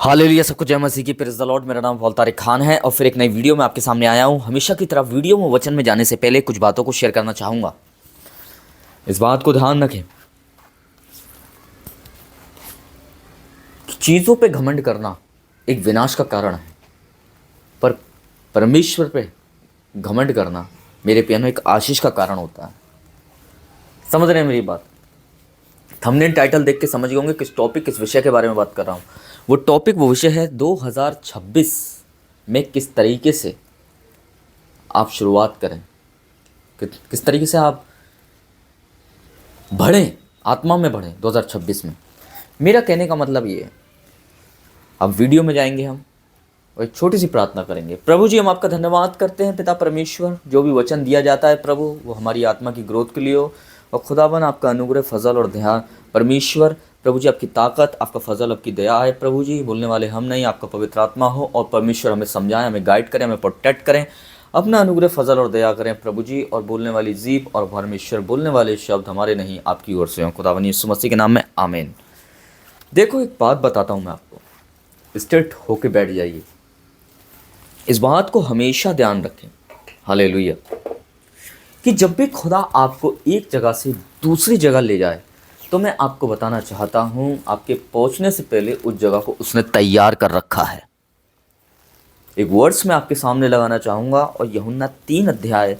Hallelujah, सबको जय मसीह की। Praise the Lord. मेरा नाम तारिक खान है और फिर एक नई वीडियो में आपके सामने आया हूँ। हमेशा की तरह वीडियो में वचन में जाने से पहले कुछ बातों को शेयर करना चाहूँगा। इस बात को ध्यान रखें कि चीज़ों पे घमंड करना एक विनाश का कारण है, पर परमेश्वर पे घमंड करना मेरे प्यानो एक आशीष का कारण होता है। समझ रहे हैं मेरी बात? थंबनेल टाइटल देख के समझ गए होंगे किस टॉपिक, किस विषय के बारे में बात कर रहा हूँ। वो टॉपिक, वो विषय है 2026 में किस तरीके से आप शुरुआत करें, किस तरीके से आप बढ़ें, आत्मा में बढ़ें 2026 में। मेरा कहने का मतलब ये है, अब वीडियो में जाएंगे हम और एक छोटी सी प्रार्थना करेंगे। प्रभु जी, हम आपका धन्यवाद करते हैं पिता परमेश्वर, जो भी वचन दिया जाता है प्रभु वो हमारी आत्मा की ग्रोथ के लिए हो। और खुदावन आपका अनुग्रह, फजल और ध्यान परमेश्वर, प्रभु जी आपकी ताकत, आपका फजल, आपकी दया है प्रभु जी। बोलने वाले हम नहीं, आपका पवित्र आत्मा हो और परमेश्वर हमें समझाएं, हमें गाइड करें, हमें प्रोटेक्ट करें, अपना अनुग्रह, फजल और दया करें प्रभु जी। और बोलने वाली जीभ और परमेश्वर बोलने वाले शब्द हमारे नहीं, आपकी ओर से हों। खुदावन यीशु मसीह के नाम में आमीन। देखो, एक बात बताता हूँ मैं आपको, स्ट्रेट होके बैठ जाइए। इस बात को हमेशा ध्यान रखें, हालेलुया, कि जब भी खुदा आपको एक जगह से दूसरी जगह ले जाए तो मैं आपको बताना चाहता हूँ, आपके पहुँचने से पहले उस जगह को उसने तैयार कर रखा है। एक वर्ड्स में आपके सामने लगाना चाहूँगा, और यूहन्ना 3 अध्याय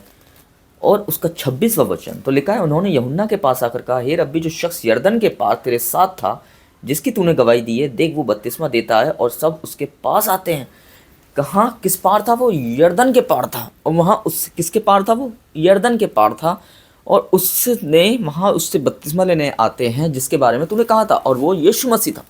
और उसका 26वां वचन तो लिखा है, उन्होंने यूहन्ना के पास आकर कहा, हे रब्बी, जो शख्स यरदन के पार तेरे साथ था, जिसकी तूने गवाही दी है, देख वो बपतिस्मा देता है और सब उसके पास आते हैं। कहाँ, किस पार था वो? यरदन के पार था। और वहाँ उस किसके पार था वो? यरदन के पार था। और उसने वहाँ उससे बपतिस्मा लेने आते हैं जिसके बारे में तूने कहा था, और वो यीशु मसीह था।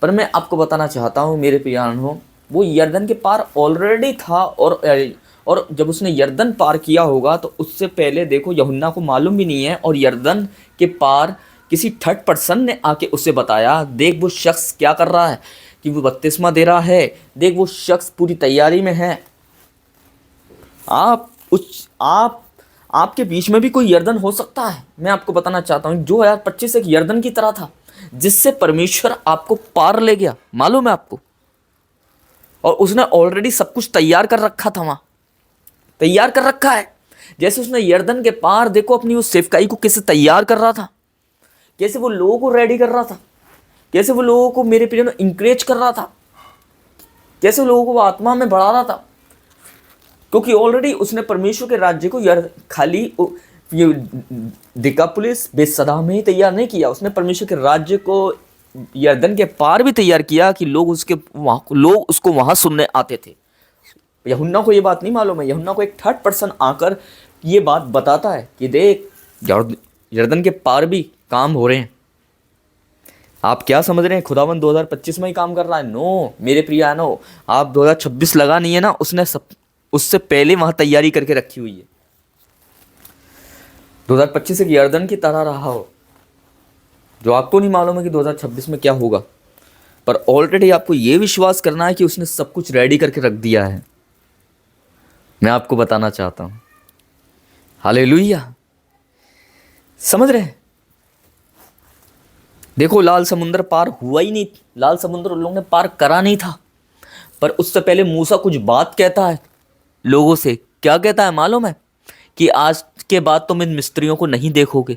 पर मैं आपको बताना चाहता हूँ मेरे प्यार हो, वो यरदन के पार ऑलरेडी था। और जब उसने यरदन पार किया होगा तो उससे पहले देखो, यूहन्ना को मालूम भी नहीं है, और यरदन के पार किसी थर्ड पर्सन ने आके उसे बताया, देख वो शख्स क्या कर रहा है, कि वो बपतिस्मा दे रहा है, देख वो शख्स पूरी तैयारी में है। आपके बीच में भी कोई यरदन हो सकता है। मैं आपको बताना चाहता हूँ 2025 एक यरदन की तरह था, जिससे परमेश्वर आपको पार ले गया, मालूम है आपको। और उसने ऑलरेडी सब कुछ तैयार कर रखा था, वहां तैयार कर रखा है। जैसे उसने यरदन के पार देखो अपनी उस सेवकाई को कैसे तैयार कर रहा था, कैसे वो लोगों को रेडी कर रहा था, कैसे वो लोगों को मेरे प्रिय में इंकरेज कर रहा था, कैसे लोगों को वो आत्मा में बढ़ा रहा था। क्योंकि ऑलरेडी उसने परमेश्वर के राज्य को खाली दिकापुलिस बेसदा में ही तैयार नहीं किया, उसने परमेश्वर के राज्य को यरदन के पार भी तैयार किया, कि लोग उसको वहां सुनने आते थे। यूहन्ना को ये बात नहीं मालूम है। यूहन्ना को एक थर्ड पर्सन आकर ये बात बताता है कि देख, यरदन के पार भी काम हो रहे हैं। आप क्या समझ रहे हैं खुदावन 2025 में ही काम कर रहा है? नो मेरे प्रियानो, आप 2026 लगा नहीं है ना, उसने सब उससे पहले वहां तैयारी करके रखी हुई है। 2025 एक यरदन की तरह रहा हो, जो आपको नहीं मालूम है कि 2026 में क्या होगा, पर ऑलरेडी आपको यह विश्वास करना है कि उसने सब कुछ रेडी करके रख दिया है। मैं आपको बताना चाहता हूं, हालेलुया, समझ रहे हैं? देखो, लाल समुद्र पार हुआ ही नहीं, लाल समुद्र उन लोगों ने पार करा नहीं था। पर उससे पहले मूसा कुछ बात कहता है लोगों से। क्या कहता है मालूम है? कि आज के बाद तुम इन मिस्त्रियों को नहीं देखोगे।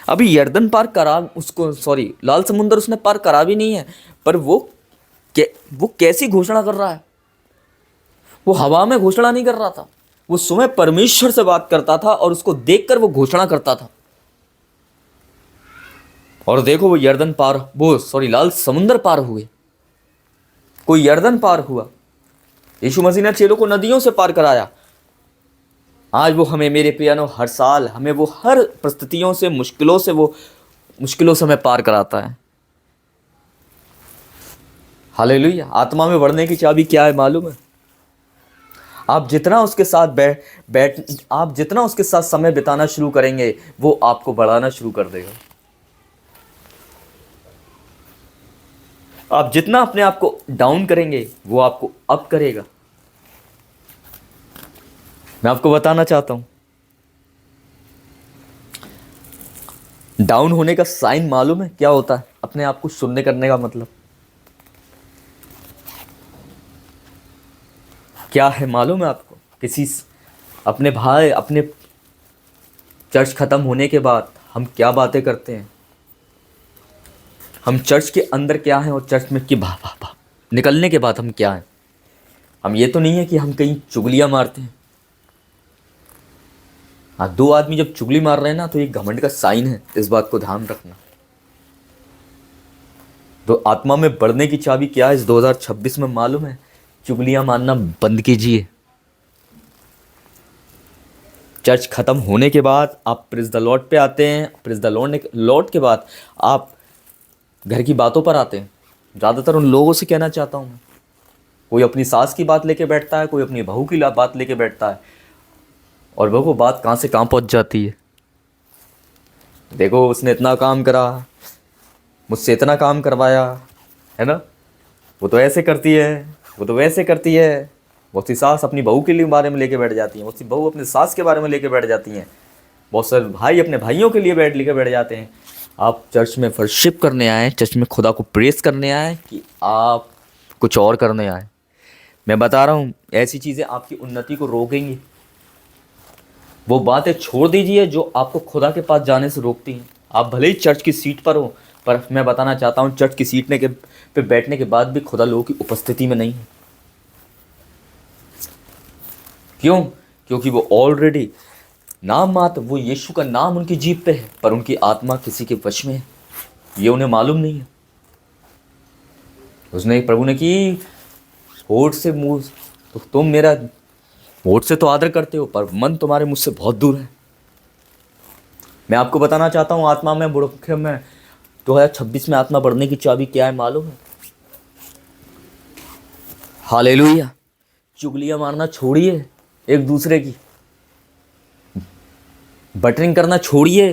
अभी यरदन पार करा उसको, सॉरी, लाल समुद्र उसने पार करा भी नहीं है, पर वो कैसी घोषणा कर रहा है? वो हवा में घोषणा नहीं कर रहा था, वो स्वयं परमेश्वर से बात करता था और उसको देखकर वो घोषणा करता था। और देखो, वो यरदन पार, लाल समुद्र पार हुए, कोई यरदन पार हुआ। यीशु मसीह ने चेलों को नदियों से पार कराया। आज वो हमें मेरे प्रियानो हर साल हमें वो हर परिस्थितियों से, मुश्किलों से हमें पार कराता है। हालेलुया। आत्मा में बढ़ने की चाबी क्या है मालूम है? आप जितना उसके साथ आप जितना उसके साथ समय बिताना शुरू करेंगे, वो आपको बढ़ाना शुरू कर देगा। आप जितना अपने आप को डाउन करेंगे, वो आपको अप करेगा। मैं आपको बताना चाहता हूं, डाउन होने का साइन मालूम है क्या होता है? अपने आप को शून्य करने का मतलब। क्या है मालूम है आपको? अपने भाई, अपने चर्च ख़त्म होने के बाद हम क्या बातें करते हैं, हम चर्च के अंदर क्या हैं और चर्च में निकलने के बाद हम क्या हैं। हम ये तो नहीं है कि हम कहीं चुगलियाँ मारते हैं। हाँ, दो आदमी जब चुगली मार रहे हैं ना, तो ये घमंड का साइन है, इस बात को ध्यान रखना। तो आत्मा में बढ़ने की चाबी क्या है इस 2026 में मालूम है? चुगलियाँ मारना बंद कीजिए। चर्च ख़त्म होने के बाद आप प्रेज़ द लॉर्ड पे आते हैं, प्रेज़ द लॉर्ड के बाद आप घर की बातों पर आते हैं। ज़्यादातर उन लोगों से कहना चाहता हूँ मैं, कोई अपनी सास की बात लेके बैठता है, कोई अपनी बहू की बात लेके बैठता है, और बहू को बात कहाँ से कहाँ पहुँच जाती है। देखो, उसने इतना काम करा, मुझसे इतना काम करवाया, है ना, वो तो ऐसे करती है, वो तो वैसे करती है। बहुत सी सास अपनी बहू के लिए बारे में लेके बैठ जाती हैं, बहुत सी बहू अपने सास के बारे में लेके बैठ जाती हैं, बहुत सारे भाई अपने भाइयों के लिए बैठ जाते हैं। आप चर्च में वर्शिप करने आए, चर्च में खुदा को प्रेस करने आए, कि आप कुछ और करने आए? मैं बता रहा हूँ, ऐसी चीज़ें आपकी उन्नति को रोकेंगी। वो बातें छोड़ दीजिए जो आपको खुदा के पास जाने से रोकती हैं। आप भले ही चर्च की सीट पर हो, पर मैं बताना चाहता हूँ, चर्च की सीट पे बैठने के बाद भी खुदा लोगों की उपस्थिति में नहीं है। क्यों? क्योंकि वो ऑलरेडी नाम मात्र, वो यीशु का नाम उनकी जीभ पे है, पर उनकी आत्मा किसी के वश में है, ये उन्हें मालूम नहीं है। उसने प्रभु ने कि होठ से मुँह, तो तुम मेरा होठ से तो आदर करते हो, पर मन तुम्हारे मुझसे बहुत दूर है। मैं आपको बताना चाहता हूँ, आत्मा में बुढ़ापे में 2026 में आत्मा बढ़ने की चाबी क्या है मालूम है? हालेलुया। चुगलियाँ मारना छोड़िए, एक दूसरे की बटरिंग करना छोड़िए,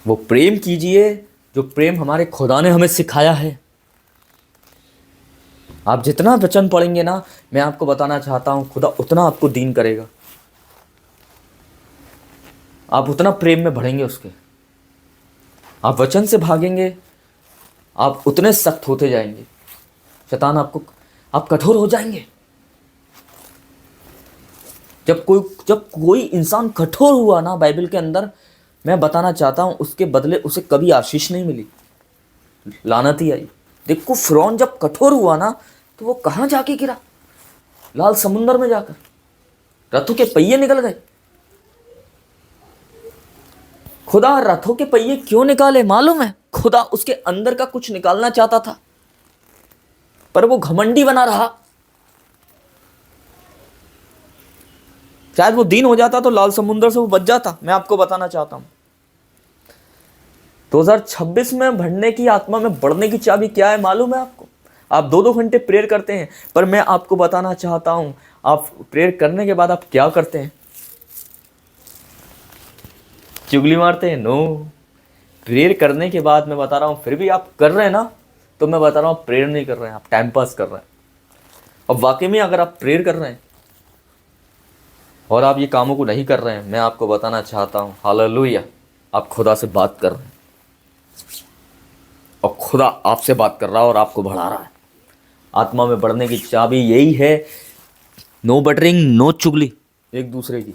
वो प्रेम कीजिए जो प्रेम हमारे खुदा ने हमें सिखाया है। आप जितना वचन पढ़ेंगे ना, मैं आपको बताना चाहता हूँ, खुदा उतना आपको दीन करेगा। आप उतना प्रेम में बढ़ेंगे उसके, आप वचन से भागेंगे, आप उतने सख्त होते जाएंगे, शैतान आप कठोर हो जाएंगे। जब कोई इंसान कठोर हुआ ना बाइबल के अंदर, मैं बताना चाहता हूँ, उसके बदले उसे कभी आशीष नहीं मिली, लानत ही आई। देखो, फिरौन जब कठोर हुआ ना, तो वो कहाँ जाके गिरा? लाल समुंदर में जाकर रथों के पहिए निकल गए। खुदा रथों के पहिए क्यों निकाले मालूम है? खुदा उसके अंदर का कुछ निकालना चाहता था, पर वो घमंडी बना रहा। शायद वो दीन हो जाता तो लाल समुंदर से वो बच जाता। मैं आपको बताना चाहता हूं, 2026 में बढ़ने की, आत्मा में बढ़ने की चाबी क्या है मालूम है आपको? आप 2-2 घंटे प्रेयर करते हैं, पर मैं आपको बताना चाहता हूं, आप प्रेयर करने के बाद आप क्या करते हैं? चुगली मारते हैं? नो। प्रेयर करने के बाद मैं बता रहा हूं, फिर भी आप कर रहे हैं ना, तो मैं बता रहा हूं, प्रेयर नहीं कर रहे हैं, आप टाइम पास कर रहे हैं। अब वाकई में अगर आप प्रेयर कर रहे हैं और आप ये कामों को नहीं कर रहे हैं, मैं आपको बताना चाहता हूँ, हालेलुया, आप खुदा से बात कर रहे हैं और खुदा आपसे बात कर रहा है और आपको बढ़ा रहा है। आत्मा में बढ़ने की चाबी यही है, नो बटरिंग, नो चुगली एक दूसरे की।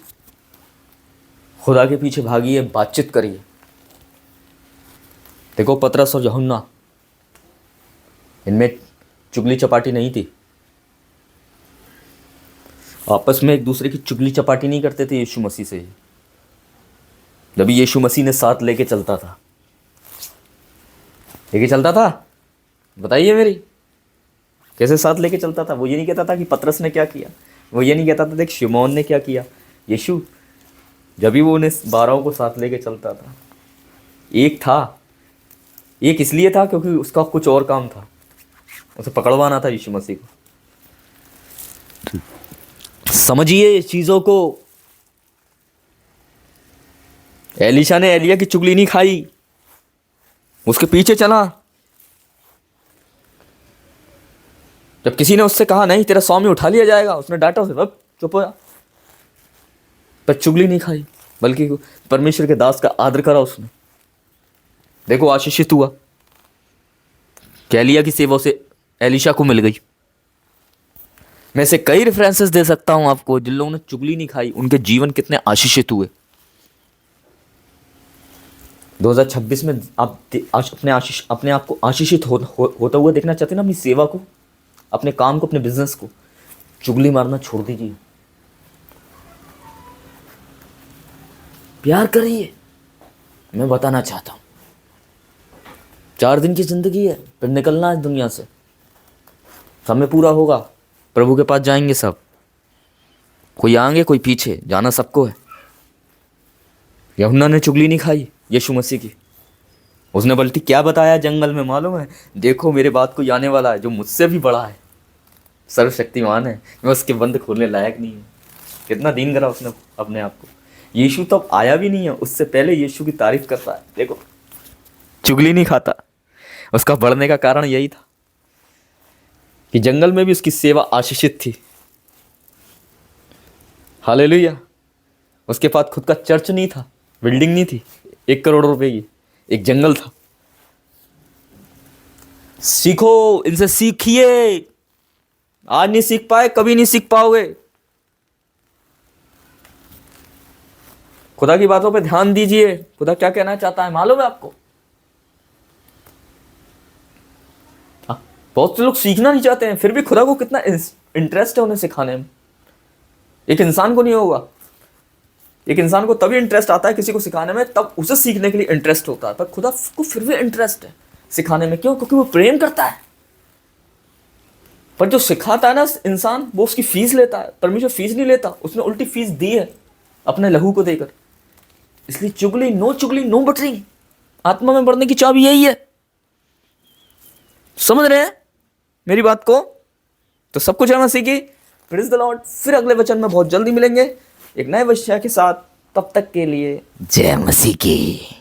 खुदा के पीछे भागिए, बातचीत करिए। देखो, पतरस और यूहन्ना, इनमें चुगली चपाटी नहीं थी, आपस में एक दूसरे की चुगली चपाटी नहीं करते थे। यीशु मसीह से, जब यीशु मसीह ने साथ लेके चलता था, बताइए मेरी, कैसे साथ लेके चलता था? वो ये नहीं कहता था कि पतरस ने क्या किया, वो ये नहीं कहता था देख शिमोन ने क्या किया। यीशु जब भी वो उन्हें 12 को साथ लेके चलता था, एक इसलिए था क्योंकि उसका कुछ और काम था, उसे पकड़वाना था यीशु मसीह को। समझिए इस चीजों को। एलीशा ने एलिया की चुगली नहीं खाई, उसके पीछे चला। जब किसी ने उससे कहा नहीं तेरा स्वामी उठा लिया जाएगा, उसने डांटा उसे, अब चुप हो जा। पर चुगली नहीं खाई, बल्कि परमेश्वर के दास का आदर करा उसने। देखो, आशीषित हुआ कि एलिया की सेवा से एलीशा को मिल गई। मैं से कई रेफरेंसेस दे सकता हूं आपको, जिन लोगों ने चुगली नहीं खाई उनके जीवन कितने आशीषित हुए। 2026 में आप अपने आप को आशीषित होता हुआ देखना चाहते हैं ना, अपनी सेवा को, अपने काम को, अपने बिजनेस को, चुगली मारना छोड़ दीजिए, प्यार करिए। मैं बताना चाहता हूं 4 दिन की जिंदगी है, फिर निकलना है दुनिया से, समय पूरा होगा, प्रभु के पास जाएंगे सब, कोई आगे कोई पीछे, जाना सबको है। यूहन्ना ने चुगली नहीं खाई यीशु मसीह की, उसने बल्कि क्या बताया जंगल में मालूम है, देखो मेरे बाद कोई आने वाला है जो मुझसे भी बड़ा है, सर्वशक्तिमान है, मैं उसके बंद खोलने लायक नहीं हूँ। कितना दीन करा उसने अपने आप को। यीशु तो अब आया भी नहीं है, उससे पहले यीशु की तारीफ करता है, देखो चुगली नहीं खाता। उसका बढ़ने का कारण यही था कि जंगल में भी उसकी सेवा आशीषित थी। हालेलुया। उसके पास खुद का चर्च नहीं था, बिल्डिंग नहीं थी 1 करोड़ रुपए की, एक जंगल था। सीखो, इनसे सीखिए, आज नहीं सीख पाए कभी नहीं सीख पाओगे। खुदा की बातों पे ध्यान दीजिए, खुदा क्या कहना चाहता है मालूम है आपको। बहुत से लोग सीखना नहीं चाहते हैं, फिर भी खुदा को कितना इंटरेस्ट है उन्हें सिखाने में। एक इंसान को नहीं होगा, एक इंसान को तभी इंटरेस्ट आता है किसी को सिखाने में, तब उसे सीखने के लिए इंटरेस्ट होता है, पर खुदा को फिर भी इंटरेस्ट है सिखाने में। क्यों? क्योंकि वो प्रेम करता है। पर जो सिखाता है ना इंसान, वो उसकी फीस लेता है। परमेश्वर फीस नहीं लेता, उसने उल्टी फीस दी है अपने लहू को देकर। इसलिए चुगली, नो बटरिंग। आत्मा में बढ़ने की चाबी यही है। समझ रहे हैं मेरी बात को? तो सब कुछ है मसीह की। Praise the Lord. फिर अगले वचन में बहुत जल्दी मिलेंगे एक नए विषय के साथ। तब तक के लिए जय मसीह की।